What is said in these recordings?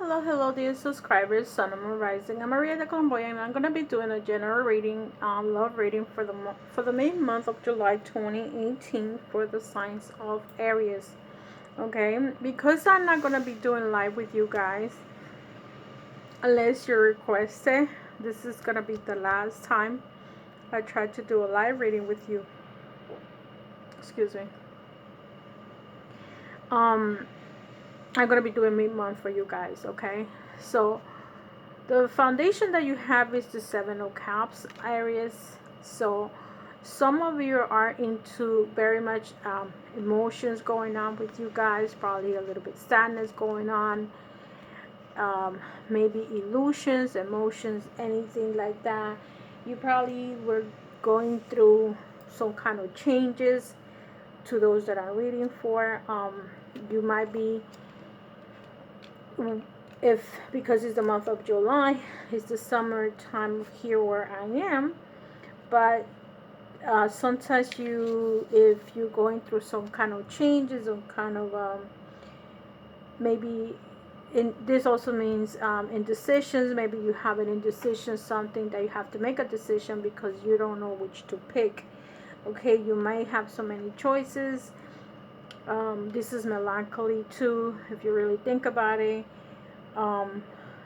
Hello, dear subscribers. Sun and Moon Rising. I'm Maria the Colomboya, and I'm gonna be doing a general reading, love reading for the main month of July 2018 for the signs of Aries. Okay, because I'm not gonna be doing live with you guys unless you request it. This is gonna be the last time I try to do a live reading with you. Excuse me. I'm gonna be doing mid-month for you guys. Okay, so the foundation that you have is the Seven of Cups, Aries. So some of you are into very much emotions going on with you guys, probably a little bit sadness going on, maybe illusions, emotions, anything like that. You probably were going through some kind of changes. To those that are reading for, you might be, if because it's the month of July, it's the summer time here where I am, but sometimes if you're going through some kind of changes, some kind of maybe this also means indecisions. Maybe you have an indecision, something that you have to make a decision because you don't know which to pick. Okay, you might have so many choices. This is melancholy too, if you really think about it.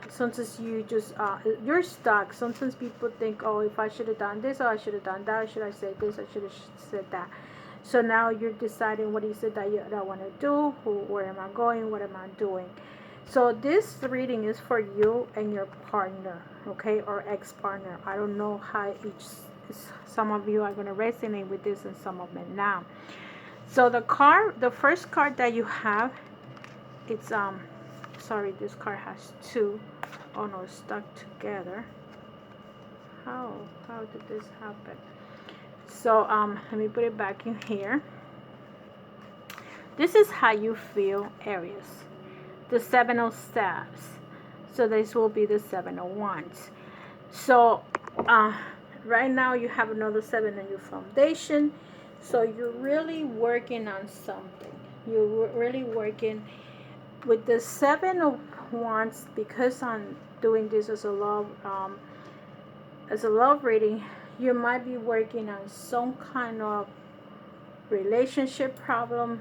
Sometimes you're stuck. Sometimes people think, oh, if I should have done this, or I should have done that, should I say this, I should have said that. So now you're deciding what is it that I want to do, where am I going, what am I doing. So this reading is for you and your partner, okay, or ex-partner. I don't know how some of you are going to resonate with this and some of them now. So the first card that you have, it's sorry, this card has two. Oh no, it's stuck together. How did this happen? So let me put it back in here. This is how you feel, Aries. The Seven of Staves. So this will be the Seven of Wands. So right now you have another seven in your foundation. So you're really working on something. You're really working with the Seven of Wands, because I'm doing this as a love reading. You might be working on some kind of relationship problem,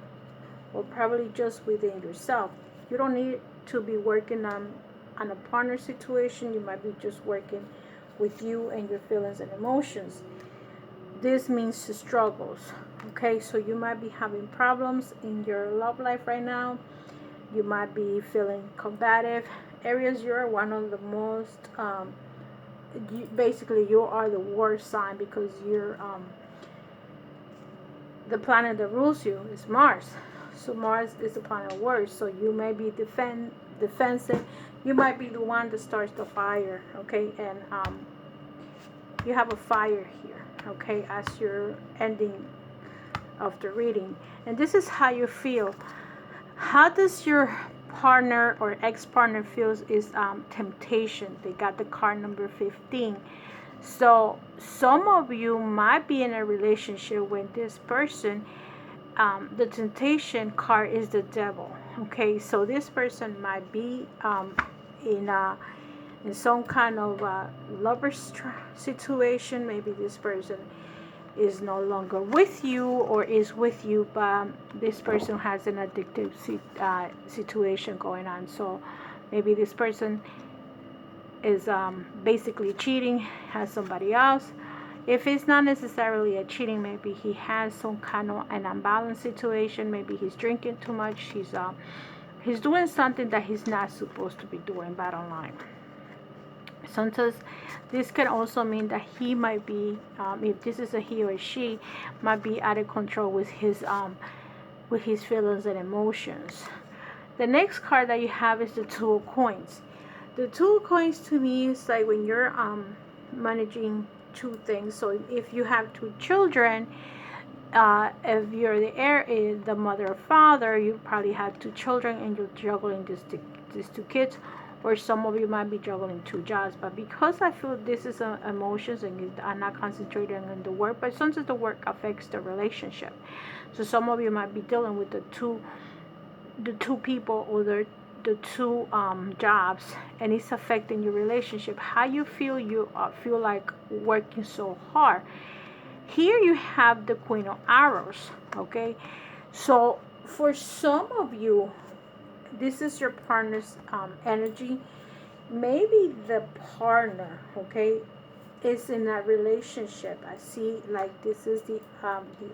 or probably just within yourself. You don't need to be working on a partner situation. You might be just working with you and your feelings and emotions. This means struggles. Okay, so you might be having problems in your love life right now. You might be feeling combative. Aries, you're one of the most basically you are the worst sign, because you're the planet that rules you is Mars. So Mars is the planet of words. So you may be defensive. You might be the one that starts the fire. Okay, and you have a fire here. Okay, as you're ending of the reading, and this is how you feel. How does your partner or ex-partner feels is temptation. They got the card number 15. So some of you might be in a relationship with this person. The temptation card is the devil. Okay, so this person might be in some kind of lover's situation. Maybe this person is no longer with you, or is with you, but this person has an addictive situation going on. So maybe this person is basically cheating, has somebody else. If it's not necessarily a cheating, maybe he has some kind of an unbalanced situation. Maybe he's drinking too much. He's doing something that he's not supposed to be doing, bottom line. Sometimes this can also mean that he might be, if this is a he or she, might be out of control with his feelings and emotions. The next card that you have is the Two of Coins. The Two of Coins to me is like when you're managing two things. So if you have two children, if you're the mother or father, you probably have two children and you're juggling these two kids. Or some of you might be juggling two jobs. But because I feel this is emotions and I'm not concentrating on the work, but sometimes the work affects the relationship. So some of you might be dealing with the two people, or the the two jobs, and it's affecting your relationship. How you feel? You feel like working so hard. Here you have the Queen of Arrows. Okay, so for some of you, this is your partner's energy. Maybe the partner, okay, is in a relationship. I see like this is the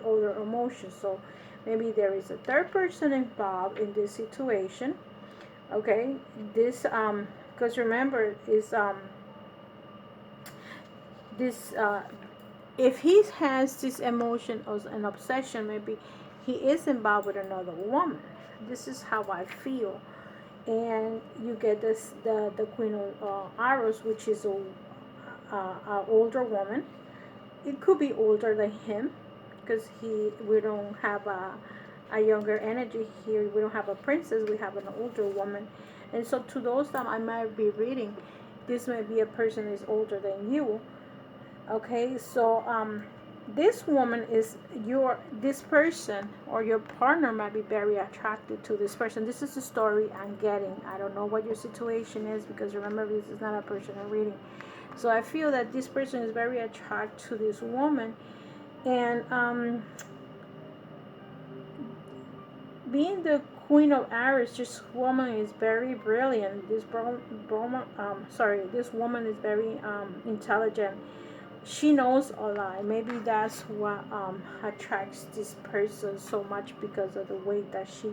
other emotion. So maybe there is a third person involved in this situation. Okay, this because remember is this if he has this emotion as an obsession, maybe he is involved with another woman. This is how I feel. And you get this the Queen of Arrows, which is a older woman. It could be older than him, because we don't have a younger energy here. We don't have a princess. We have an older woman. And so to those that I might be reading, this may be a person is older than you. Okay, so this woman is this person or your partner might be very attracted to this person. This is the story I'm getting. I don't know what your situation is, because remember, this is not a personal reading. So I feel that this person is very attracted to this woman, and being the Queen of Aries, this woman is very brilliant. This woman is very intelligent. She knows a lot. Maybe that's what attracts this person so much, because of the way that she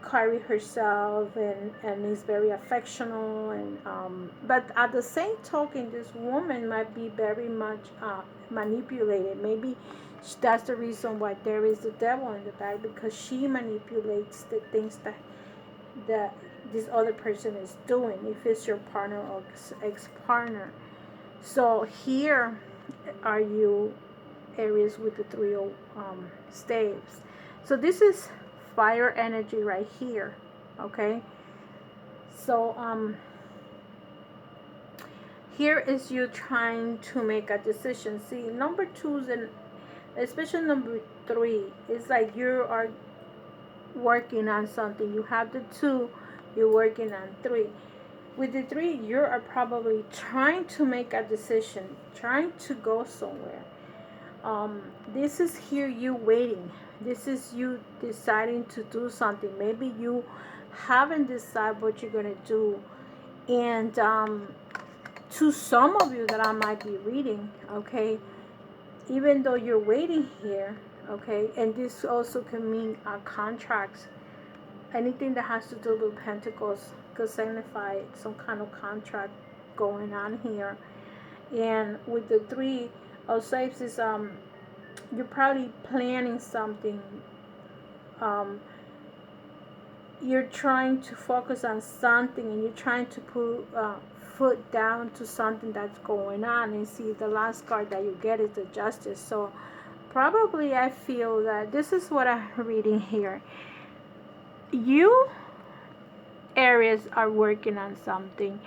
carry herself, and is very affectional, and but at the same token, this woman might be very much manipulated. Maybe that's the reason why there is the devil in the back, because she manipulates the things that this other person is doing, if it's your partner or ex-partner. So here are you, Aries, with the three of staves. So this is fire energy right here. Okay, so here is you trying to make a decision. See, number twos, and especially number three, is like you are working on something. You have the two, you're working on three. With the three, you are probably trying to make a decision, trying to go somewhere. This is here you waiting. This is you deciding to do something. Maybe you haven't decided what you're going to do. And to some of you that I might be reading, okay, even though you're waiting here, okay, and this also can mean contracts. Anything that has to do with Pentacles could signify some kind of contract going on here. And with the three of Swords is you're probably planning something. You're trying to focus on something, and you're trying to put foot down to something that's going on. And see, the last card that you get is the Justice. So probably I feel that this is what I'm reading here. You, Aries, are working on something.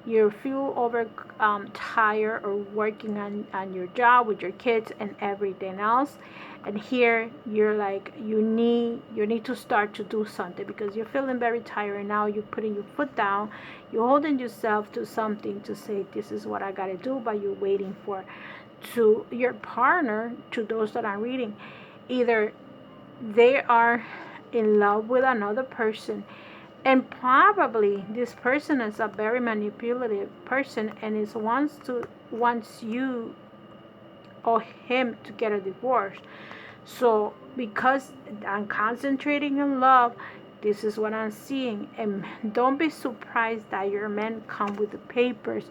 You feel over tired, or working on your job with your kids and everything else. And here you're like, you need to start to do something, because you're feeling very tired. Now you're putting your foot down, you're holding yourself to something to say, this is what I gotta do. But you're waiting for to your partner, to those that are reading, either they are in love with another person, and probably this person is a very manipulative person, and wants you or him to get a divorce. So because I'm concentrating on love, this is what I'm seeing. And don't be surprised that your men come with the papers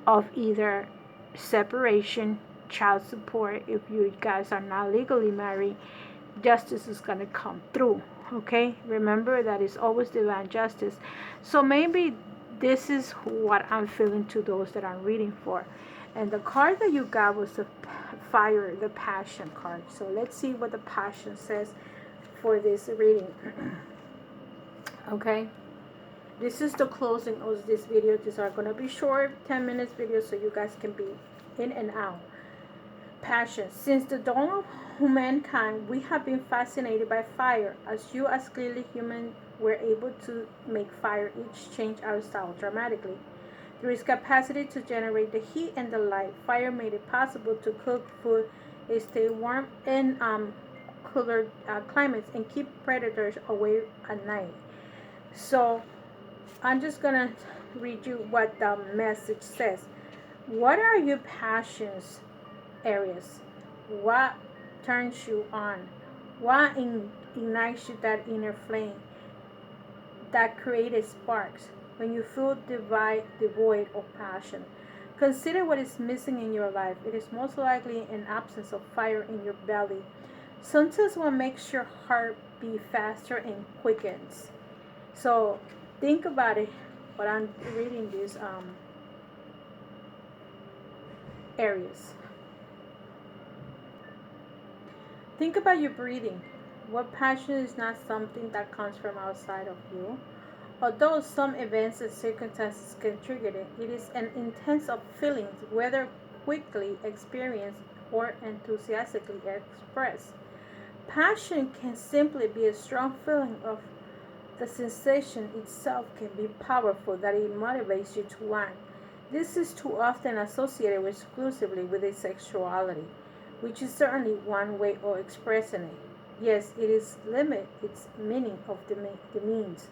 of either separation, child support. If you guys are not legally married, justice is going to come through. Okay, remember that is always divine justice. So maybe this is what I'm feeling to those that I'm reading for. And the card that you got was the fire, the passion card. So let's see what the passion says for this reading. Okay, this is the closing of this video. These are going to be short 10 minutes videos, so you guys can be in and out. Passion. Since the dawn of mankind, we have been fascinated by fire. As clearly human we're able to make fire each change our style dramatically. Through its capacity to generate the heat and the light, fire made it possible to cook food, stay warm in cooler climates, and keep predators away at night. So I'm just gonna read you what the message says. What are your passions, Aries? What turns you on? What ignites you that inner flame that creates sparks when you feel devoid of passion? Consider what is missing in your life. It is most likely an absence of fire in your belly. Sometimes what makes your heart beat faster and quickens. So think about it. But I'm reading this Aries. Think about your breathing. What passion is not something that comes from outside of you. Although some events and circumstances can trigger it, it is an intense of feelings, whether quickly experienced or enthusiastically expressed. Passion can simply be a strong feeling of the sensation itself can be powerful that it motivates you to act. This is too often associated exclusively with a sexuality, which is certainly one way of expressing it. Yes, it is limit its meaning of the means.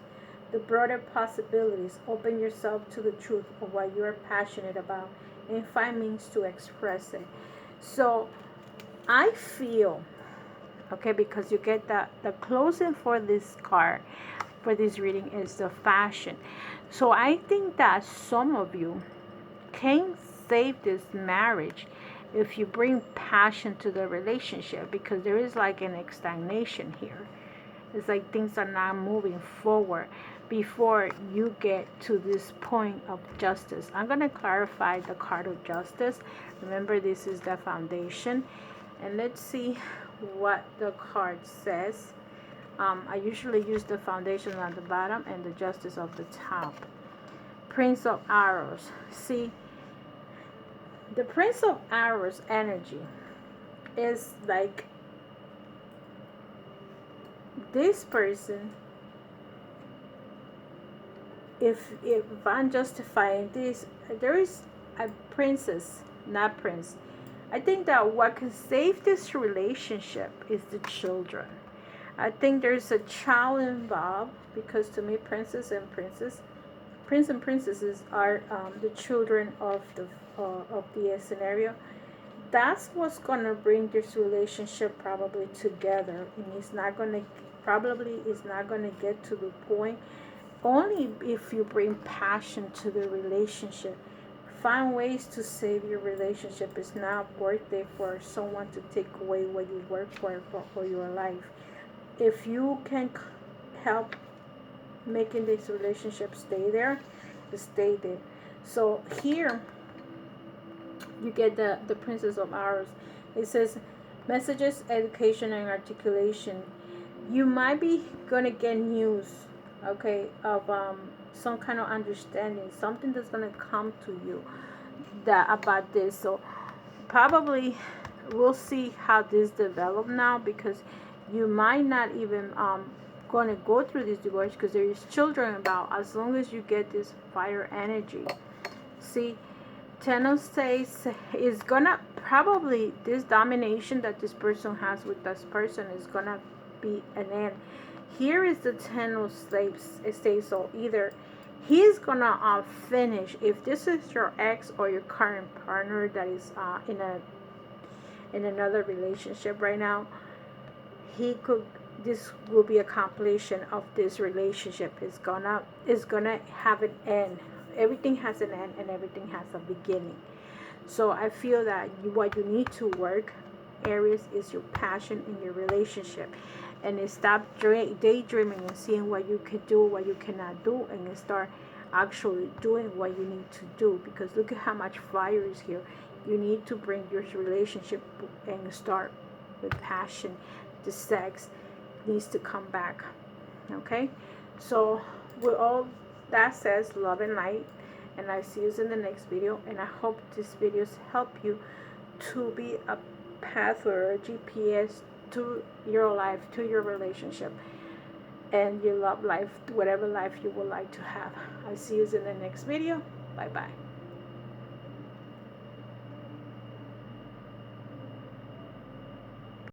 The broader possibilities, open yourself to the truth of what you are passionate about and find means to express it. So I feel, okay, because you get the closing for this card, for this reading is the fashion. So I think that some of you can save this marriage if you bring passion to the relationship, because there is like an stagnation here. It's like things are not moving forward before you get to this point of justice. I'm going to clarify the card of justice. Remember, this is the foundation. And let's see what the card says. I usually use the foundation on the bottom and the justice of the top. Prince of Arrows. See, the Prince of Arrows energy is like this person. If I'm justifying this, there is a princess, not prince. I think that what can save this relationship is the children. I think there's a child involved, because to me, prince and princesses are the children of the scenario. That's what's gonna bring this relationship probably together, and it's not gonna get to the point. Only if you bring passion to the relationship. Find ways to save your relationship. It's not worth it for someone to take away what you work for your life. If you can help making this relationship stay there, stay there. So here you get the Princess of Arrows. It says messages, education, and articulation. You might be gonna get news, okay, of some kind of understanding, something that's gonna come to you that about this. So probably we'll see how this develop now, because you might not even gonna go through this divorce, because there is children about, as long as you get this fire energy. See, Ten of Spades is gonna probably, this domination that this person has with this person is gonna be an end. Here is the Ten of Spades. So either he's gonna finish, if this is your ex or your current partner that is in another relationship right now, this will be a completion of this relationship. It's gonna have an end. Everything has an end and everything has a beginning. So I feel that what you need to work, Aries, is your passion in your relationship, and stop daydreaming and seeing what you can do, what you cannot do, and start actually doing what you need to do. Because look at how much fire is here. You need to bring your relationship and start with passion. The sex needs to come back. Okay, so with all that says, love and light, and I see you in the next video. And I hope these videos help you to be a path or a GPS to your life, to your relationship. and your love life, whatever life you would like to have. I'll see you in the next video. Bye bye.